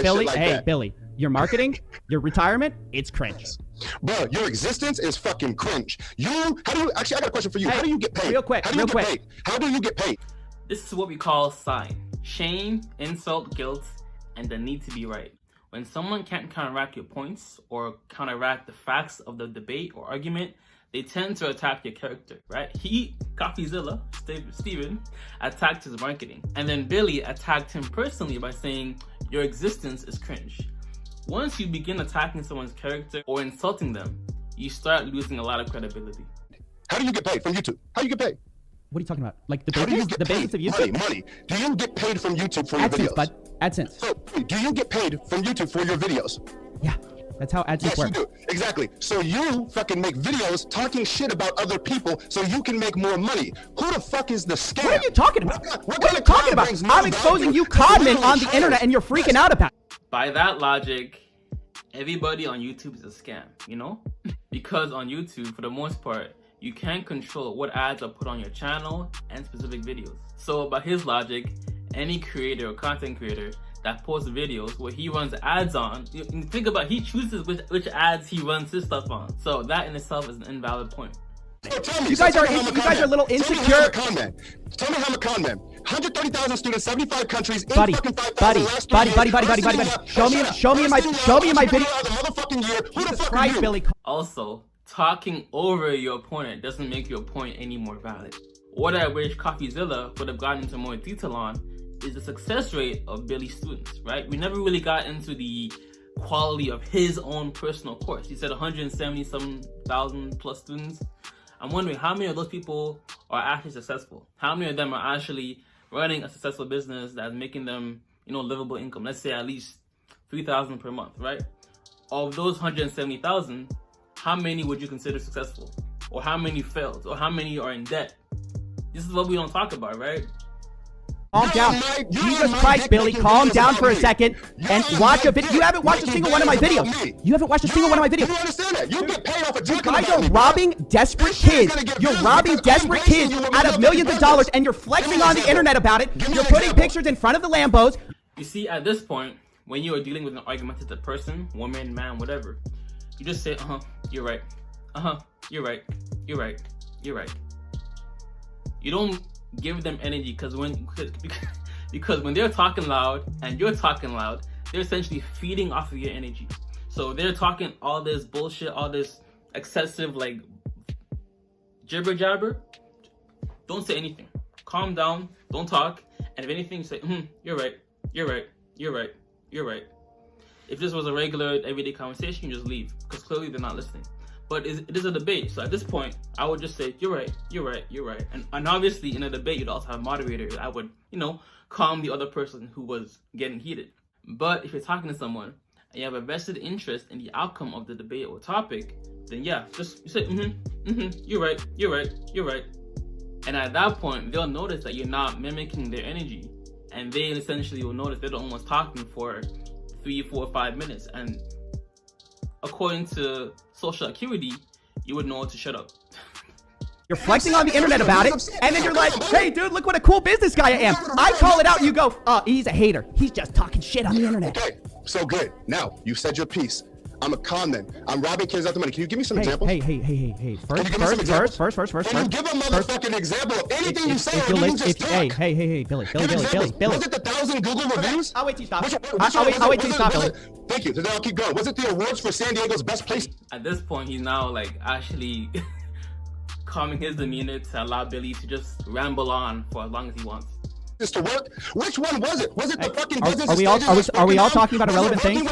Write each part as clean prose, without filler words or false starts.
Billy, like hey, that. Billy, your marketing, your retirement, it's cringe. Bro, your existence is fucking cringe. Actually, I got a question for you. Hey, how do you get paid? real quick, How do you real get quick. paid? How do you get paid? This is what we call sign. Shame, insult, guilt, and the need to be right. When someone can't counteract your points or counteract the facts of the debate or argument, they tend to attack your character, right? CoffeeZilla, Steven, attacked his marketing. And then Billy attacked him personally by saying, your existence is cringe. Once you begin attacking someone's character or insulting them, you start losing a lot of credibility. How do you get paid from YouTube? How do you get paid? What are you talking about? Like the How do you business? get The paid? business of YouTube? Money. Do you get paid from YouTube for your AdSense, videos? bud. AdSense. So, do you get paid from YouTube for your videos? Yeah, that's how AdSense Yes, works. you do. Exactly. So you fucking make videos talking shit about other people so you can make more money. Who the fuck is the scam? What are you talking about? What What are you talking about? I'm exposing you conmen on the internet and you're freaking out about it. By that logic, everybody on YouTube is a scam, you know? Because on YouTube, for the most part, you can't control what ads are put on your channel and specific videos. So by his logic, any creator or content creator that posts videos where he runs ads on, you think about, he chooses which ads he runs his stuff on. So that in itself is an invalid point. So tell me, You guys are a little Tell me insecure. how I'm a con man. Tell me how I'm a con man. 130,000 students, 75 countries, in Buddy, fucking 5,000 buddy, last buddy, 3 years. buddy. Show me in my video. Motherfucking year. Who the Jesus fuck are Christ, you? Billy. Also, talking over your opponent doesn't make your point any more valid. What I wish CoffeeZilla would have gotten into more detail on is the success rate of Billy's students, right? We never really got into the quality of his own personal course. He said 170,000 plus students. I'm wondering how many of those people are actually successful? How many of them are actually running a successful business that's making them, livable income? Let's say at least $3,000 per month, right? Of those 170,000, how many would you consider successful? Or how many failed? Or how many are in debt? This is what we don't talk about, right? Calm down. Jesus Christ, Billy, calm down for a second and watch a video. You haven't watched a single one of my videos. You haven't watched a single one of my videos. You understand that? You get paid off of You guys are robbing desperate kids. You're robbing desperate kids out of millions of dollars and you're flexing on the internet about it. You're putting pictures in front of the Lambos. You see, at this point, when you are dealing with an argumentative person, woman, man, whatever, you just say, you're right. You're right. You're right. You're right. You don't give them energy because when they're talking loud and you're talking loud, they're essentially feeding off of your energy. So they're talking all this bullshit, all this excessive jibber jabber. Don't say anything. Calm down. Don't talk. And if anything, say, you're right. You're right. You're right. You're right. If this was a regular everyday conversation, you just leave because clearly they're not listening. But it is a debate. So at this point, I would just say, you're right, you're right, you're right. And obviously in a debate, you'd also have moderators. I would, calm the other person who was getting heated. But if you're talking to someone and you have a vested interest in the outcome of the debate or topic, then yeah, just say, you're right, you're right, you're right. And at that point, they'll notice that you're not mimicking their energy. And they essentially will notice they're the only ones talking for 3, 4, 5 minutes. And according to social acuity, you would know to shut up. You're flexing on the internet about it, and then you're like, hey, dude, look what a cool business guy I am. I call it out, and you go, oh, he's a hater. He's just talking shit on the internet. Okay, so good. Now, you said your piece. I'm a con man. I'm robbing kids out the money. Can you give me some examples? Hey. First. Can you give a motherfucking example of anything you say, or you just talk? Hey, Billy. Was it the 1,000 Google reviews? I'll wait till you stop. I'll wait till you stop, Billy. Thank you. Then I'll keep going. Was it the awards for San Diego's best place? At this point, he's now actually calming his demeanor to allow Billy to just ramble on for as long as he wants. To work? Which one was it? Was it the fucking business? Are we all talking about irrelevant things?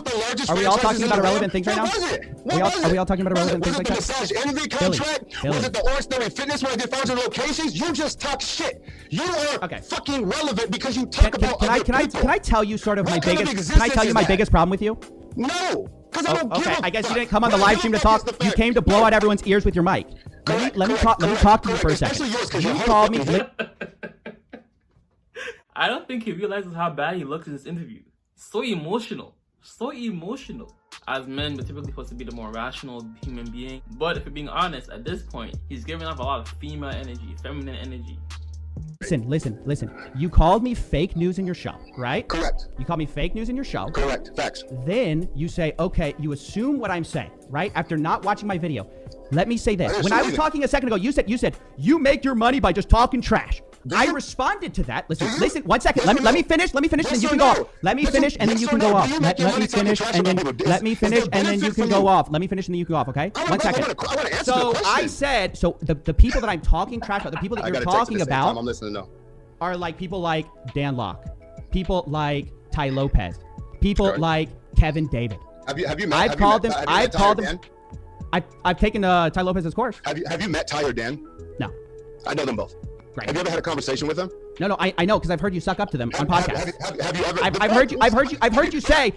Are we all talking about irrelevant things right now? Are we all talking about irrelevant things like that? Was it the Massage Envy contract? Was it the Orange Theory Fitness where I did 500 locations? You just talk shit. You are fucking relevant because you talk about other people. Can I tell you sort of my biggest? Can I tell you my biggest problem with you? No, because I don't give a fuck. I guess you didn't come on the live stream to talk. You came to blow out everyone's ears with your mic. Let me talk to you for a second. You called me. I don't think he realizes how bad he looks in this interview. So emotional. So emotional. As men, we're typically supposed to be the more rational human being. But if you're being honest, at this point, he's giving off a lot of female energy, feminine energy. Listen. You called me fake news in your show, right? Correct. You called me fake news in your show. Correct. Facts. Then you say, okay, you assume what I'm saying, right? After not watching my video. Let me say this. When I was talking a second ago, you said, you make your money by just talking trash. I responded to that. Listen, 1 second. Let me finish, and then you can go off. Let me finish, and then you can go off. Let me finish, and then you can go off. Let me finish, and then you can go off, okay? 1 second. So I said, the people that I'm talking trash about, the people that you're talking about, I'm listening now, are like people like Dan Locke, people like Ty Lopez, people like Kevin David. Have you met? I've called them. I've taken Ty Lopez's course. Have you met Ty or Dan? No. I know them both. Right. Have you ever had a conversation with them? No, I know, because I've heard you suck up to them on podcasts. Have you ever? I've heard you say.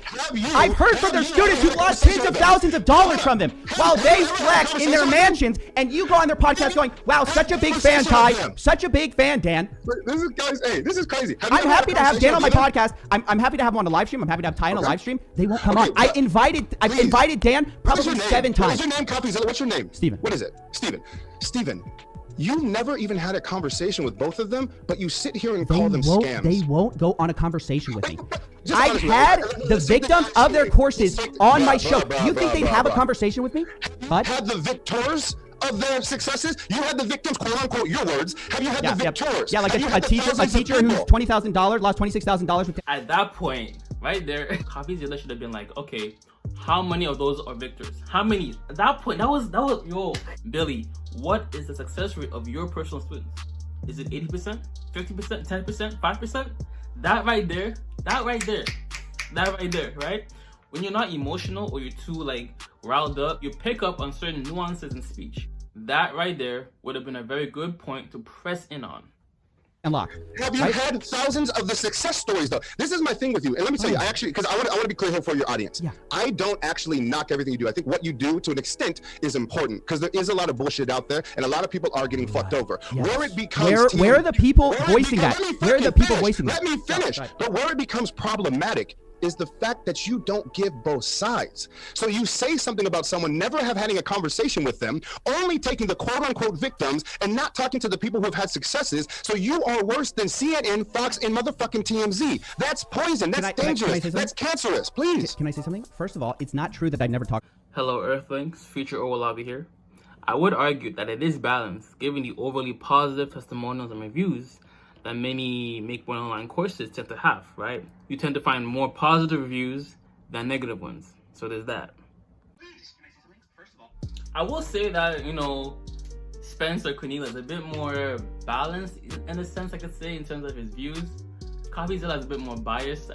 I've heard from their students who lost tens of thousands of dollars from them while they flex in their mansions, and you go on their podcast going, "Wow, such a big fan, Ty. Such a big fan, Dan." This is crazy. I'm happy to have Dan on my podcast. I'm happy to have him on a live stream. I'm happy to have Ty on a live stream. They won't come on. I've invited Dan probably 7 times. What's your name, CoffeeZilla? What's your name? Steven. What is it? Steven. You never even had a conversation with both of them, but you sit here and call them scams. They won't go on a conversation with me. I've had the victims of their courses on my show. You think they'd have a conversation with me? But had the victors of their successes? You had the victims, quote unquote, your words. Have you had the victors? Yeah, like a teacher who's $20,000 lost $26,000. At that point, right there, CoffeeZilla should have been like, okay, how many of those are victors? How many? At that point, that was yo, Billy. What is the success rate of your personal students? Is it 80%, 50%, 10%, 5%? That right there, right? When you're not emotional or you're too like riled up, you pick up on certain nuances in speech. That right there would have been a very good point to press in on. Unlock. Have you had thousands of the success stories though? This is my thing with you, and let me tell you, I actually, because I want to be clear here for your audience. Yeah. I don't actually knock everything you do. I think what you do, to an extent, is important because there is a lot of bullshit out there, and a lot of people are getting fucked over. Yes. Where it becomes where are the people voicing that? Where are the people voicing that? Let me finish. But where it becomes problematic is the fact that you don't give both sides. So you say something about someone, never have having a conversation with them, only taking the quote-unquote victims and not talking to the people who have had successes. So you are worse than CNN, Fox, and motherfucking TMZ. That's poison. That's dangerous. That's cancerous. Please. Can I say something? First of all, it's not true that I never talk. Hello, Earthlings. Future Owolabby here. I would argue that it is balanced, given the overly positive testimonials and reviews that many make online courses tend to have, right? You tend to find more positive reviews than negative ones. So there's that. I will say that, you know, Spencer Cornelia is a bit more balanced in a sense, I could say, in terms of his views. CoffeeZilla is a bit more biased.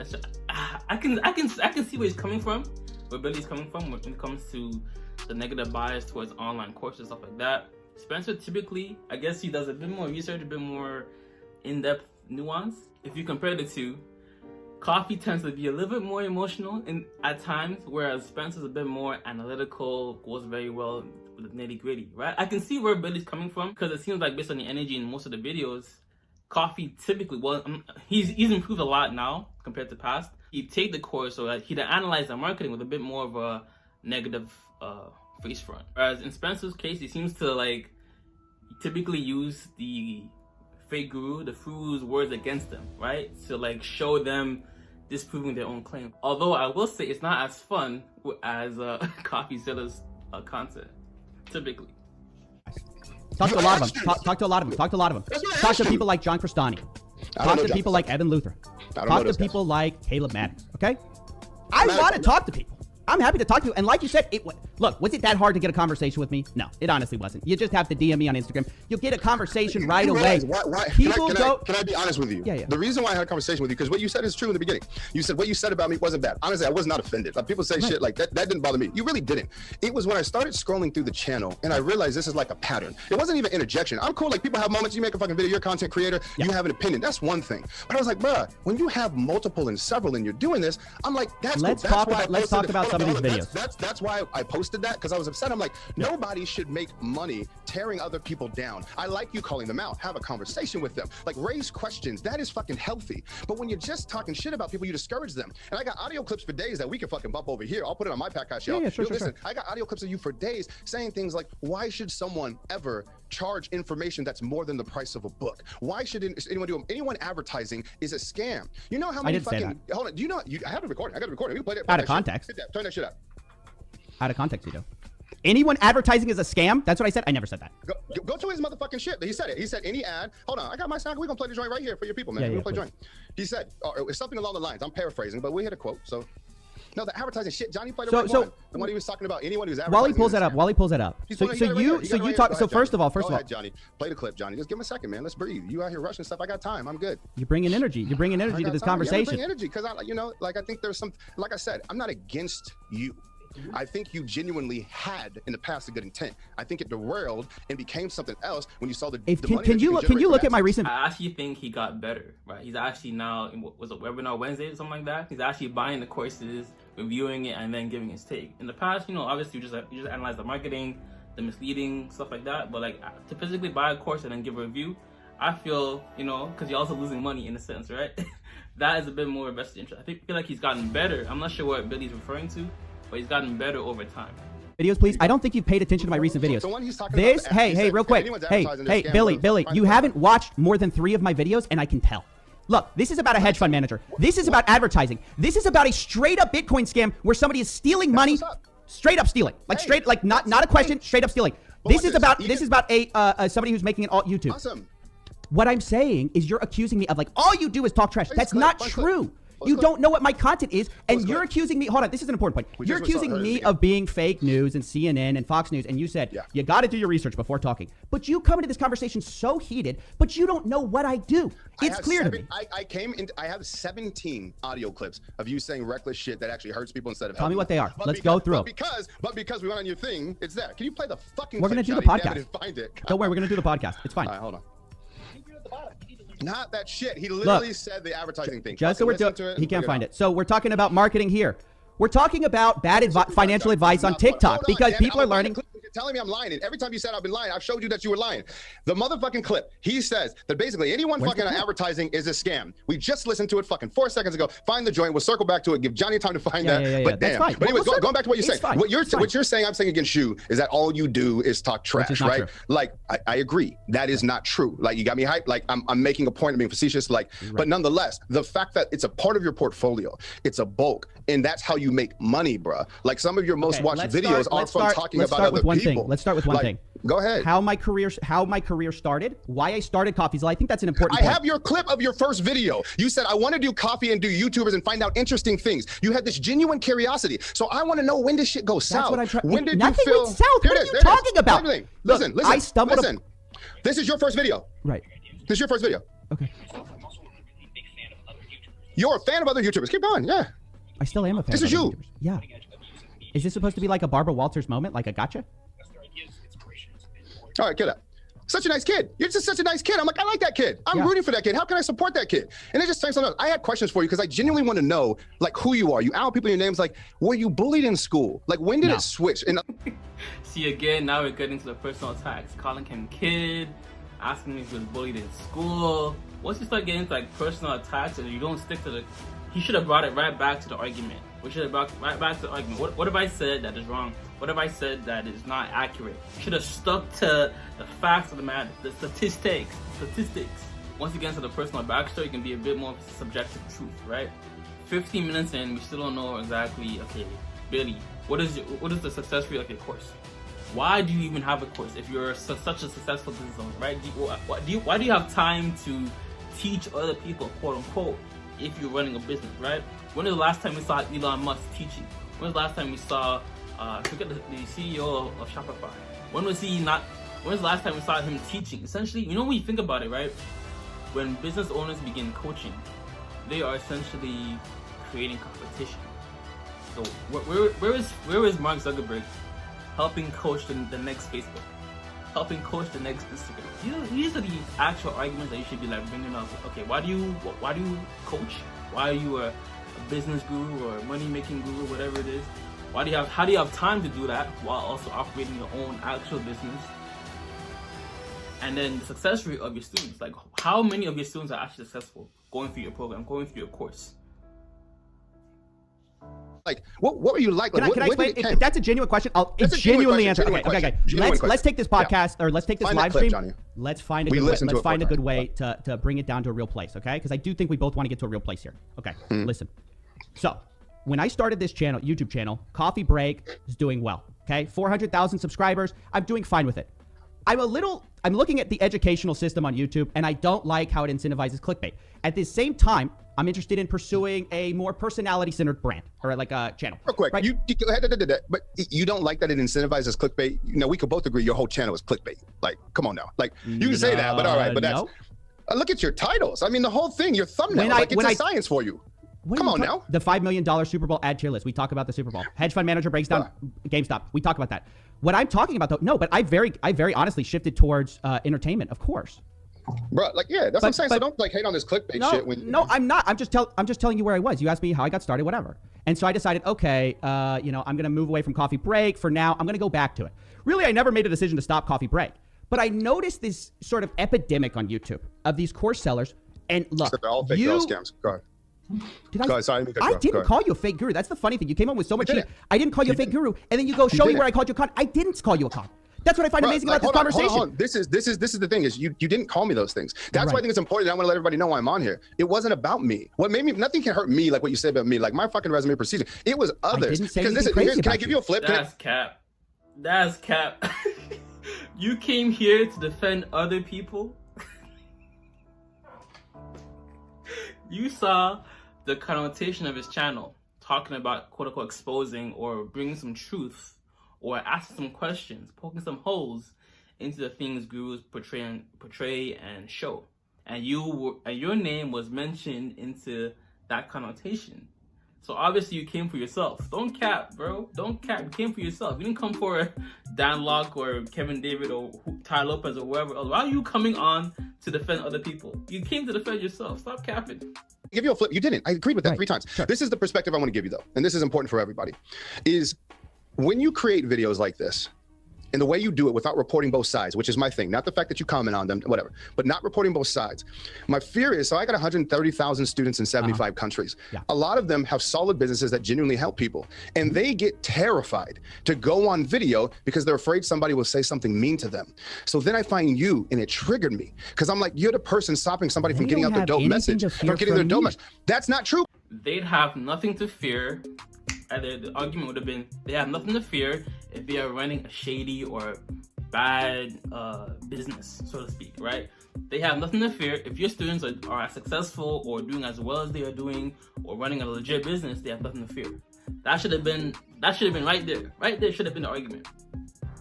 I can see where he's coming from, where Billy's coming from when it comes to the negative bias towards online courses, stuff like that. Spencer typically, I guess he does a bit more research, a bit more in-depth nuance. If you compare the two, Coffee tends to be a little bit more emotional at times, whereas Spencer's a bit more analytical, goes very well with the nitty-gritty, right? I can see where Billy's coming from, because it seems like based on the energy in most of the videos, Coffee typically, he's improved a lot now compared to past. He'd take the course, so he'd analyze the marketing with a bit more of a negative face front. Whereas in Spencer's case, he seems to like typically use the fake guru, the guru's words against them, right? To like show them disproving their own claim. Although I will say it's not as fun as CoffeeZilla's content, typically. Talk to a lot of them. Talk to a lot of them. Talk to people like John Crestani. Talk to people like Evan Luther. Talk to people like Caleb Maddox. Okay? I want to talk to people. I'm happy to talk to you. And like you said, look, was it that hard to get a conversation with me? No, it honestly wasn't. You just have to DM me on Instagram. You'll get a conversation right away. Why? Can I be honest with you? Yeah. The reason why I had a conversation with you, because what you said is true in the beginning. You said what you said about me wasn't bad. Honestly, I was not offended. Like, people say shit like that. That didn't bother me. You really didn't. It was when I started scrolling through the channel and I realized this is like a pattern. It wasn't even interjection. I'm cool. Like, people have moments. You make a fucking video. You're a content creator. Yeah. You have an opinion. That's one thing. But I was like, bruh, when you have multiple and several and you're doing this, I'm like, let's talk about some of these videos. That's why I posted posted that because I was upset. I'm like, nobody should make money tearing other people down. I like you calling them out. Have a conversation with them. Like, raise questions. That is fucking healthy. But when you're just talking shit about people, you discourage them. And I got audio clips for days that we can fucking bump over here. I'll put it on my podcast, y'all. Yeah, sure, listen, I got audio clips of you for days saying things like, why should someone ever charge information that's more than the price of a book? Why should anyone do it? Anyone advertising is a scam. You know how many fucking, hold on, do you know, I have a recording. I got a recording. We can play it. Out of context. Turn that shit up. Out of context, you do. Anyone advertising is a scam? That's what I said? I never said that. Go to his motherfucking shit. He said it. He said any ad. Hold on, I got my sound. We're going to play the joint right here for your people, man. We're going to play the joint. He said, it's something along the lines. I'm paraphrasing, but we hit a quote, so. No, the advertising shit. Johnny played the right one. The one he was talking about. Anyone who's advertising. While he pulls that up. So first of all, Johnny, play the clip, Johnny. Just give him a second, man. Let's breathe. You out here rushing stuff. I got time. I'm good. You're bringing energy. You're bringing energy to this conversation. Bring energy because I think there's some. Like I said, I'm not against you. I think you genuinely had in the past a good intent. I think it derailed and became something else when you saw the. Can you look at my recent? I actually think he got better. Right, he's actually now was it webinar Wednesday or something like that. He's actually buying the courses, reviewing it, and then giving his take. In the past, obviously you just analyze the marketing, the misleading stuff like that. But like to physically buy a course and then give a review, I feel because you're also losing money in a sense, right? That is a bit more vested interest. I feel like he's gotten better. I'm not sure what Billy's referring to. But he's gotten better over time. Videos, please. I don't think you've paid attention to my recent videos. The one he's talking about, hey, real quick. Hey, Billy, you haven't watched more than 3 of my videos, and I can tell. Look, this is about a hedge fund manager. This is about advertising. This is about a straight up Bitcoin scam where somebody is stealing money, straight up stealing, not a question, straight up stealing. This is about somebody who's making an alt YouTube. Awesome. What I'm saying is you're accusing me of all you do is talk trash. That's not true. You don't know what my content is, and you're accusing me. Hold on, this is an important point. You're accusing me of being fake news and CNN and Fox News, and you said you got to do your research before talking. But you come into this conversation so heated, but you don't know what I do. It's clear to me. I have 17 audio clips of you saying reckless shit that actually hurts people instead of. Tell me what they are. Let's go through them. Because we went on your thing, it's there. Can you play the fucking? We're gonna do the podcast. Don't worry, we're gonna do the podcast. It's fine. All right, hold on. Not that shit. He literally said the advertising thing. Just so we're doing, he can't find it. So we're talking about marketing here. We're talking about bad financial advice on TikTok because people are learning. You're telling me I'm lying. And every time you said I've been lying, I've showed you that you were lying. The motherfucking clip. He says that basically anyone fucking advertising is a scam. We just listened to it fucking 4 seconds ago. Find the joint. We'll circle back to it. Give Johnny time to find that. But damn. But anyways, going back to what you're saying. What you're saying, I'm saying against you is that all you do is talk trash, right? True. Like I agree. That is not true. Like you got me hyped. Like I'm making a point of being facetious. Like, but nonetheless, the fact that it's a part of your portfolio, it's a bulk, and that's how you make money. Bruh. Like some of your most watched videos are from talking about other people. Let's start with one thing. Go ahead. How my career started, why I started CoffeeZilla. I think that's an important point. I have your clip of your first video. You said, I want to do coffee and do YouTubers and find out interesting things. You had this genuine curiosity. So I want to know, when did shit go south? That's what I'm trying. When did Nothing you feel went south. What are you talking about? Listen, I stumbled. Listen. This is your first video. Right. This is your first video. Okay. You're a fan of other YouTubers. Keep going. Yeah. I still am a fan. This is you. YouTubers. Yeah. Is this supposed to be like a Barbara Walters moment, like a gotcha? All right, get up. Such a nice kid. You're just such a nice kid. I'm like, I like that kid. I'm rooting for that kid. How can I support that kid? And it just saying something else. I had questions for you because I genuinely want to know, like, who you are. You out people your names. Like, were you bullied in school? Like, when did it switch? And see, again, now we're getting to the personal attacks. Calling him kid, asking me if he was bullied in school. Once you start getting to like personal attacks and you don't stick to the, he should have brought it right back to the argument. We should have brought right back to the argument. What have I said that is wrong? What have I said that is not accurate? Should have stuck to the facts of the matter, the statistics. Once you get into the personal backstory, it can be a bit more subjective truth, right? 15 minutes in, we still don't know exactly, okay, Billy, what is the success rate of your course? Why do you even have a course if you're such a successful business owner, right? Why do you have time to teach other people, quote unquote, if you're running a business, right? When was the last time we saw Elon Musk teaching? When was the last time we saw, forget the CEO of Shopify? When was the last time we saw him teaching? Essentially, when you think about it, right? When business owners begin coaching, they are essentially creating competition. So where is Mark Zuckerberg helping coach the next Facebook? Helping coach the next Instagram? These are the actual arguments that you should be like bringing up. Okay, why do you coach? Why are you a business guru or money making guru, whatever it is? How do you have time to do that while also operating your own actual business? And then the success rate of your students, like how many of your students are actually successful going through your program, going through your course? Like, what were you like? Can I explain? If that's a genuine question, I'll genuinely answer. Okay. Let's take this podcast, or let's take this live stream. Let's find a good way to bring it down to a real place, okay? Because I do think we both want to get to a real place here. Okay, listen. So, when I started this channel, YouTube channel, Coffee Break is doing well, okay? 400,000 subscribers. I'm doing fine with it. I'm looking at the educational system on YouTube, and I don't like how it incentivizes clickbait. At the same time, I'm interested in pursuing a more personality-centered brand, or like a channel. Real quick, right? But you don't like that it incentivizes clickbait? You know, we could both agree your whole channel is clickbait. Like, come on now. Like, you can say that, but all right, but that's... Look at your titles. I mean, the whole thing, your thumbnail, it's science for you. Come on now. The $5 million Super Bowl ad tier list. We talk about the Super Bowl. Hedge fund manager breaks down GameStop. We talk about that. What I'm talking about, though, no, but I very honestly shifted towards entertainment, of course. Bro, like, yeah, that's what I'm saying. So don't like hate on this clickbait shit. No, I'm not. I'm just telling you where I was. You asked me how I got started, whatever. And so I decided, okay, I'm going to move away from Coffee Break for now. I'm going to go back to it. Really, I never made a decision to stop Coffee Break. But I noticed this sort of epidemic on YouTube of these course sellers. And look, they're all fake girl scams. Go ahead. I didn't call you a fake guru. That's the funny thing. You came on with so much heat. I didn't call you a fake guru, and then you go show me where I called you a con. I didn't call you a con. That's what I find amazing about this conversation. Hold on. This is the thing is you didn't call me those things. That's why I think it's important. I want to let everybody know why I'm on here. It wasn't about me. What made me, nothing can hurt me like what you said about me. Like my fucking resume procedure. It was others. I didn't say anything crazy can I give you a flip? That's cap. That's cap. You came here to defend other people. You saw the connotation of his channel, talking about quote unquote exposing or bringing some truth or asking some questions, poking some holes into the things gurus portray and show. And your name was mentioned into that connotation. So obviously you came for yourself. Don't cap, bro. Don't cap. You came for yourself. You didn't come for Dan Locke or Kevin David or Ty Lopez or whoever else. Why are you coming on to defend other people? You came to defend yourself. Stop capping. Give you a flip. You didn't. I agreed with that 3 times. Sure. This is the perspective I want to give you, though, and this is important for everybody, is when you create videos like this, and the way you do it without reporting both sides, which is my thing, not the fact that you comment on them, whatever, but not reporting both sides. My fear is, so I got 130,000 students in 75 countries. Yeah. A lot of them have solid businesses that genuinely help people, and they get terrified to go on video because they're afraid somebody will say something mean to them. So then I find you, and it triggered me, because I'm like, you're the person stopping somebody from getting out their dope message, from getting their dope message. That's not true. They'd have nothing to fear. Either the argument would have been they have nothing to fear if they are running a shady or bad business, so to speak, right? They have nothing to fear if your students are as successful or doing as well as they are doing or running a legit business. They have nothing to fear. That should have been right there. Right there should have been the argument.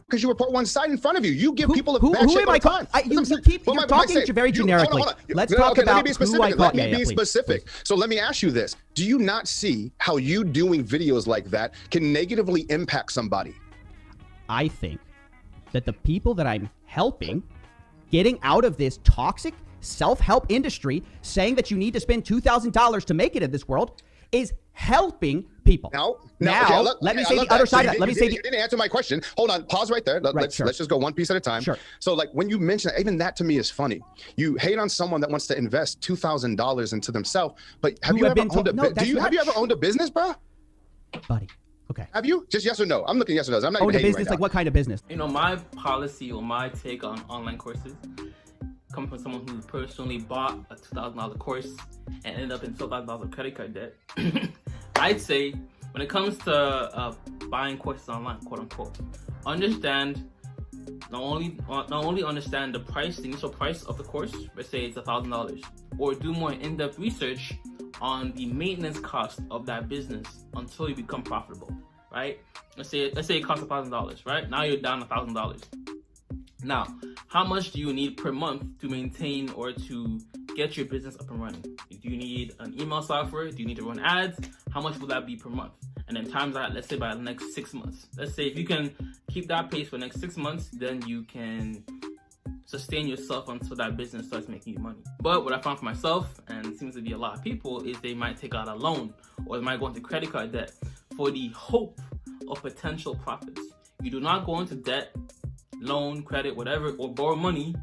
Because you report one side in front of you. You give people a bad shit all the time. You're talking very generically. Hold on. Let's talk about let me be specific. Let me be specific. So let me ask you this. Do you not see how you doing videos like that can negatively impact somebody? I think that the people that I'm helping getting out of this toxic self-help industry, saying that you need to spend $2,000 to make it in this world, is helping people. Now, let me say the other side of that. Let me say you didn't answer my question. Hold on, pause right there. Let's just go one piece at a time. Sure. So like when you mention even that to me is funny. You hate on someone that wants to invest $2,000 into themselves, but have you ever owned a business, bro? Buddy. Okay. Have you? Just yes or no. I'm looking yes or no. I'm not owned even a business. Like what kind of business? You know, my policy or my take on online courses, coming from someone who personally bought a $2,000 course and ended up in $12,000 credit card debt, I'd say when it comes to buying courses online, quote unquote, understand not only understand the price, the initial price of the course, let's say it's $1,000, or do more in-depth research on the maintenance cost of that business until you become profitable, right? Let's say it costs $1,000, right? Now you're down $1,000. Now, how much do you need per month to maintain or to get your business up and running? Do you need an email software? Do you need to run ads? How much will that be per month? And then times that, let's say, by the next 6 months. Let's say if you can keep that pace for the next 6 months, then you can sustain yourself until that business starts making you money. But what I found for myself, and it seems to be a lot of people, is they might take out a loan or they might go into credit card debt for the hope of potential profits. You do not go into debt, loan, credit, whatever, or borrow money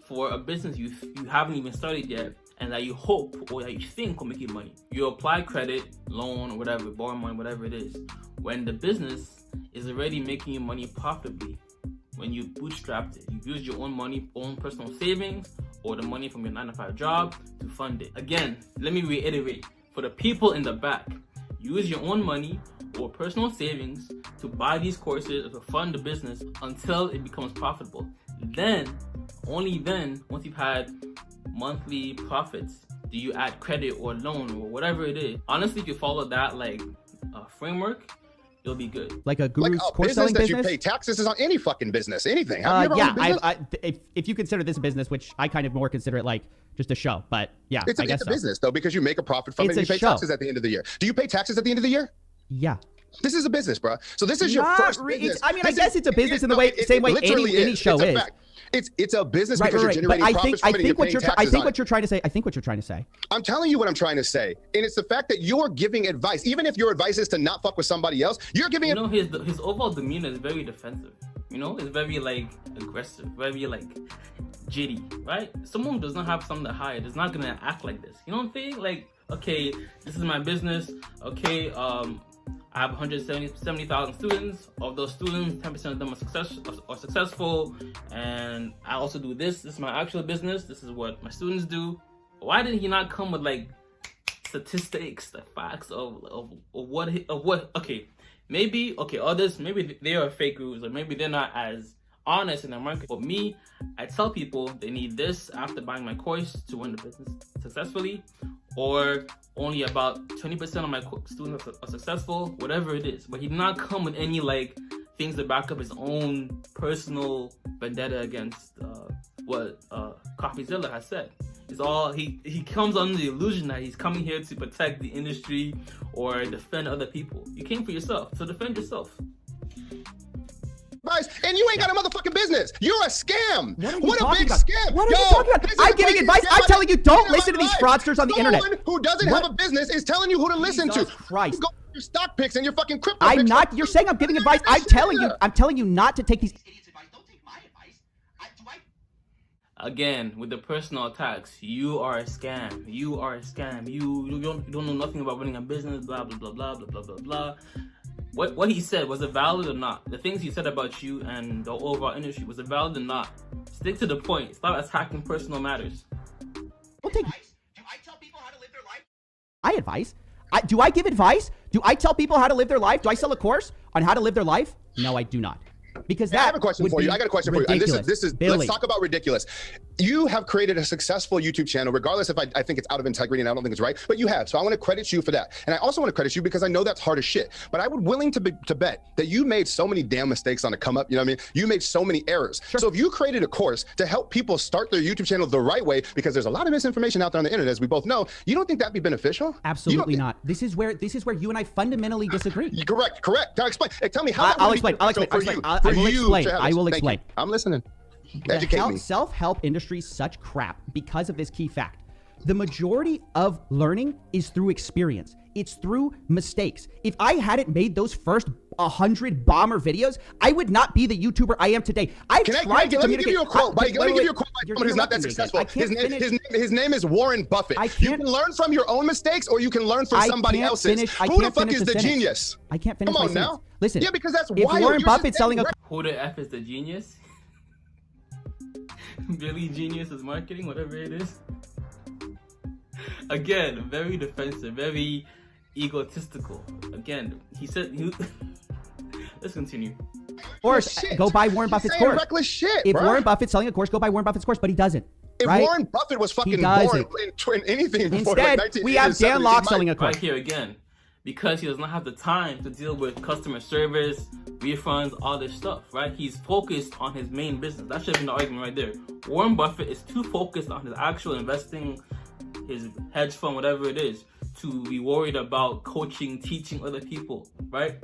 for a business you haven't even started yet and that you hope or that you think will make you money. You apply credit, loan, or whatever, borrow money, whatever it is, when the business is already making you money profitably. When you bootstrapped it, you used your own money, own personal savings, or the money from your 9-to-5 job to fund it. Again, let me reiterate, for the people in the back, use your own money or personal savings to buy these courses or to fund the business until it becomes profitable. Then, only then, once you've had monthly profits, do you add credit or loan or whatever it is. Honestly, if you follow that framework, it'll be good. Like a guru's course selling business? You pay taxes is on any fucking business, anything. Have you ever owned a business? If you consider this a business, which I kind of more consider it like just a show, but yeah, it's a business though, because you make a profit from it and you pay taxes at the end of the year. Do you pay taxes at the end of the year? Yeah. This is a business, bro. So this is your first business. I mean, I guess it's a business in the same way any show is. It's a business because you're generating profits from it and you're paying taxes on it. I think what you're trying to say. I'm telling you what I'm trying to say. And it's the fact that you're giving advice. Even if your advice is to not fuck with somebody else, you're giving it. His overall demeanor is very defensive. It's very aggressive, very jitty, right? Someone who does not have something to hide is not gonna act like this. You know what I'm saying? Like, okay, this is my business. Okay, I have 170,000 students. Of those students, 10% of them are successful. And I also do this. This is my actual business. This is what my students do. Why did he not come with statistics, the facts of what? Okay, maybe others, maybe they are fake gurus, or maybe they're not as honest in their market. But me, I tell people they need this after buying my course to run the business successfully, or only about 20% of my students are successful, whatever it is. But he did not come with any things to back up his own personal vendetta against what CoffeeZilla has said. It's all he comes under the illusion that he's coming here to protect the industry or defend other people. You came for yourself, so defend yourself. And you ain't got a motherfucking business. You're a scam. What a big scam. What are you talking about? I'm giving advice. I'm telling you, don't listen to these fraudsters on the internet. Someone who doesn't have a business is telling you who to listen to. Christ. Go your stock picks and your fucking crypto I'm picks. not. You're saying I'm giving advice. I'm telling you not to take these idiots' advice. Don't take my advice. Again, with the personal attacks, you are a scam. You are a scam. You don't know nothing about running a business. Blah blah blah blah blah blah blah blah. What he said, was it valid or not? The things he said about you and the overall industry, was it valid or not? Stick to the point. Stop attacking personal matters. Don't take advice. Do I tell people how to live their life? I advise. Do I give advice? Do I tell people how to live their life? Do I sell a course on how to live their life? No, I do not. Because I have a question for you. I got a question for you. And this is let's talk about ridiculous. You have created a successful YouTube channel, regardless if I think it's out of integrity and I don't think it's right, but you have. So I want to credit you for that. And I also want to credit you because I know that's hard as shit. But I would willing to bet that you made so many damn mistakes on the come up. You know what I mean? You made so many errors. Sure. So if you created a course to help people start their YouTube channel the right way, because there's a lot of misinformation out there on the internet, as we both know, you don't think that'd be beneficial? Absolutely not. This is where you and I fundamentally disagree. Correct. Now explain. Tell me how. I'll explain. I will explain. I'm listening. Educate me. Self-help industry is such crap because of this key fact. The majority of learning is through experience. It's through mistakes. If I hadn't made those first 100 bomber videos, I would not be the YouTuber I am today. Let me give you a quote. Let me give you a quote by someone who's not that successful. His name is Warren Buffett. You can learn from your own mistakes, or you can learn from somebody else's. Who the fuck is the genius? I can't finish. Come on now. Listen. Yeah, because that's why Warren Buffett's selling a. Who the F is the genius? Billy Genius is marketing, whatever it is. Again, very defensive, very egotistical. Again, he said let's continue. Course, go buy Warren Buffett's course. Reckless shit, if Warren Buffett's selling a course, go buy Warren Buffett's course, but he doesn't. If Warren Buffett was fucking born in anything before instead, we have Dan Locke selling a course. Right here again, because he does not have the time to deal with customer service, refunds, all this stuff, right? He's focused on his main business. That should have been the argument right there. Warren Buffett is too focused on his actual investing, his hedge fund, whatever it is, to be worried about coaching, teaching other people, right?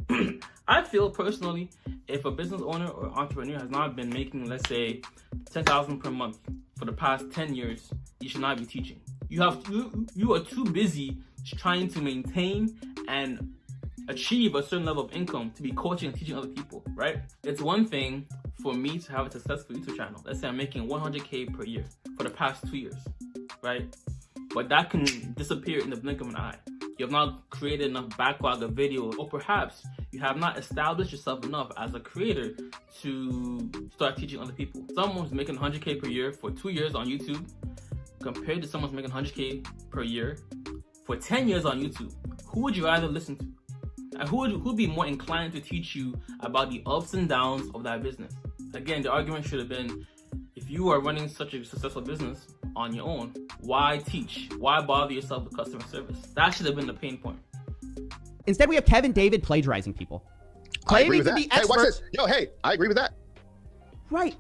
I feel personally, if a business owner or entrepreneur has not been making, let's say, $10,000 per month for the past 10 years, you should not be teaching. You are too busy trying to maintain and achieve a certain level of income to be coaching and teaching other people, right? It's one thing for me to have a successful YouTube channel. Let's say I'm making 100K per year for the past 2 years, right? But that can disappear in the blink of an eye. You have not created enough backlog of videos, or perhaps you have not established yourself enough as a creator to start teaching other people. Someone's making 100K per year for 2 years on YouTube compared to someone's making 100K per year for 10 years on YouTube. Who would you rather listen to? And who would be more inclined to teach you about the ups and downs of that business? Again, the argument should have been, if you are running such a successful business on your own, why teach? Why bother yourself with customer service? That should have been the pain point. Instead, we have Kevin David plagiarizing people. Claiming to be Hey, watch experts. this. Yo, hey, I agree with that. Right.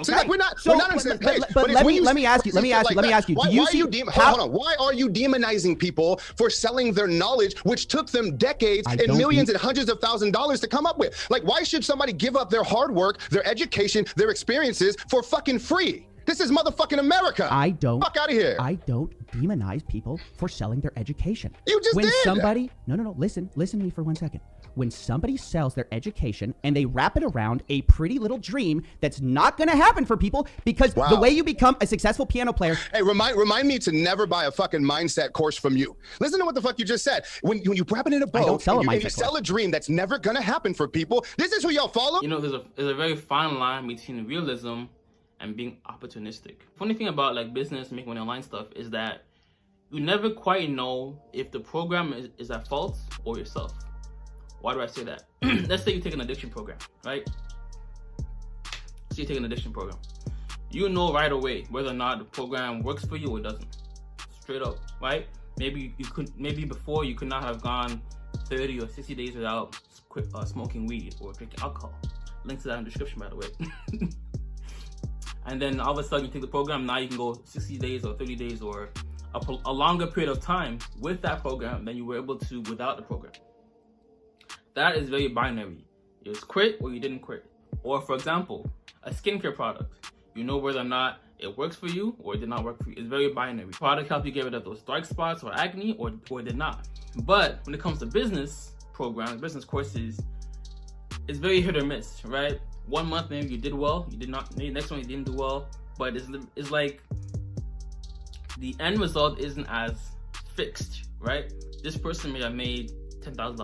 See, like, we're not on the same page. But let me ask you. Let me ask you. Why are you demonizing people for selling their knowledge, which took them decades and millions and hundreds of thousands of dollars to come up with? Like, why should somebody give up their hard work, their education, their experiences for fucking free? This is motherfucking America. Fuck out of here. I don't demonize people for selling their education. You just did. Somebody, no, listen to me for 1 second. When somebody sells their education and they wrap it around a pretty little dream that's not going to happen for people, because the way you become a successful piano player. Hey, remind me to never buy a fucking mindset course from you. Listen to what the fuck you just said. When you wrap it in a bow, I don't sell you sell a dream that's never going to happen for people. This is who y'all follow. You know, there's a very fine line between realism and being opportunistic. Funny thing about like business, making money online stuff is that you never quite know if the program is at fault or yourself. Why do I say that? Let's say you take an addiction program, right? So you take an addiction program. You know right away whether or not the program works for you or doesn't. Straight up, right? Maybe before you could not have gone 30 or 60 days without smoking weed or drinking alcohol. Links to that in the description, by the way. And then all of a sudden you take the program, now you can go 60 days or 30 days or a longer period of time with that program than you were able to without the program. That is very binary. You just quit or you didn't quit. Or for example, a skincare product. You know whether or not it works for you or it did not work for you. It's very binary. Product help you get rid of those dark spots or acne or it did not. But when it comes to business programs, business courses, it's very hit or miss, right? 1 month maybe you did well, you did not. Maybe next one you didn't do well. But it's like the end result isn't as fixed, right? This person may have made $10,000,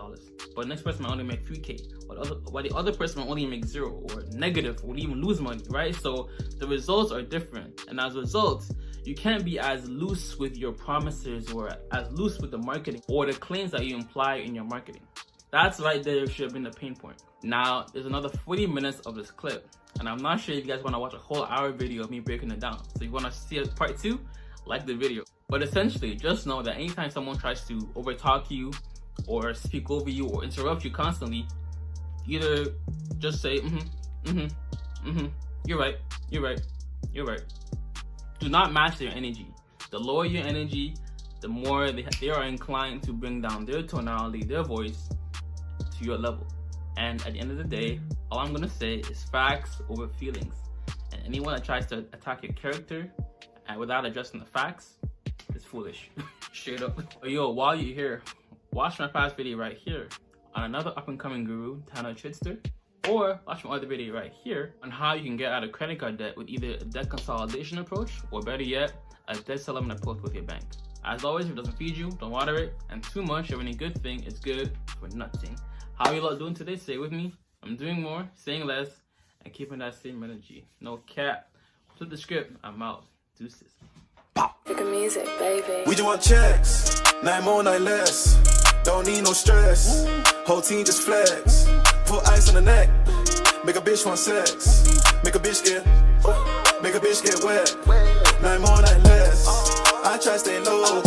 but the next person might only make $3K, while the other person might only make $0 or negative, or even lose money, right? So the results are different, and as a result, you can't be as loose with your promises or as loose with the marketing or the claims that you imply in your marketing. That's right there should have been the pain point. Now, there's another 40 minutes of this clip, and I'm not sure if you guys want to watch a whole hour video of me breaking it down. So if you want to see part 2, like the video. But essentially, just know that anytime someone tries to overtalk you or speak over you or interrupt you constantly, either just say, you're right. Do not match their energy. The lower your energy, the more they are inclined to bring down their tonality, their voice to your level. And at the end of the day, all I'm gonna say is facts over feelings. And anyone that tries to attack your character and without addressing the facts is foolish. Straight up. Yo, while you're here, watch my past video right here on another up-and-coming guru, Tana Tridster, or watch my other video right here on how you can get out of credit card debt with either a debt consolidation approach, or better yet, a debt settlement approach with your bank. As always, if it doesn't feed you, don't water it, and too much of any good thing is good for nothing. How you lot doing today? Say it with me. I'm doing more, saying less, and keeping that same energy. No cap. Flip the script. I'm out. Deuces. Look at music, baby. We just want checks, 9 more, 9 less. Don't need no stress. Whole team just flex. Put ice on the neck. Make a bitch want sex. Make a bitch get wet. 9 more, 9 less. I try to stay low.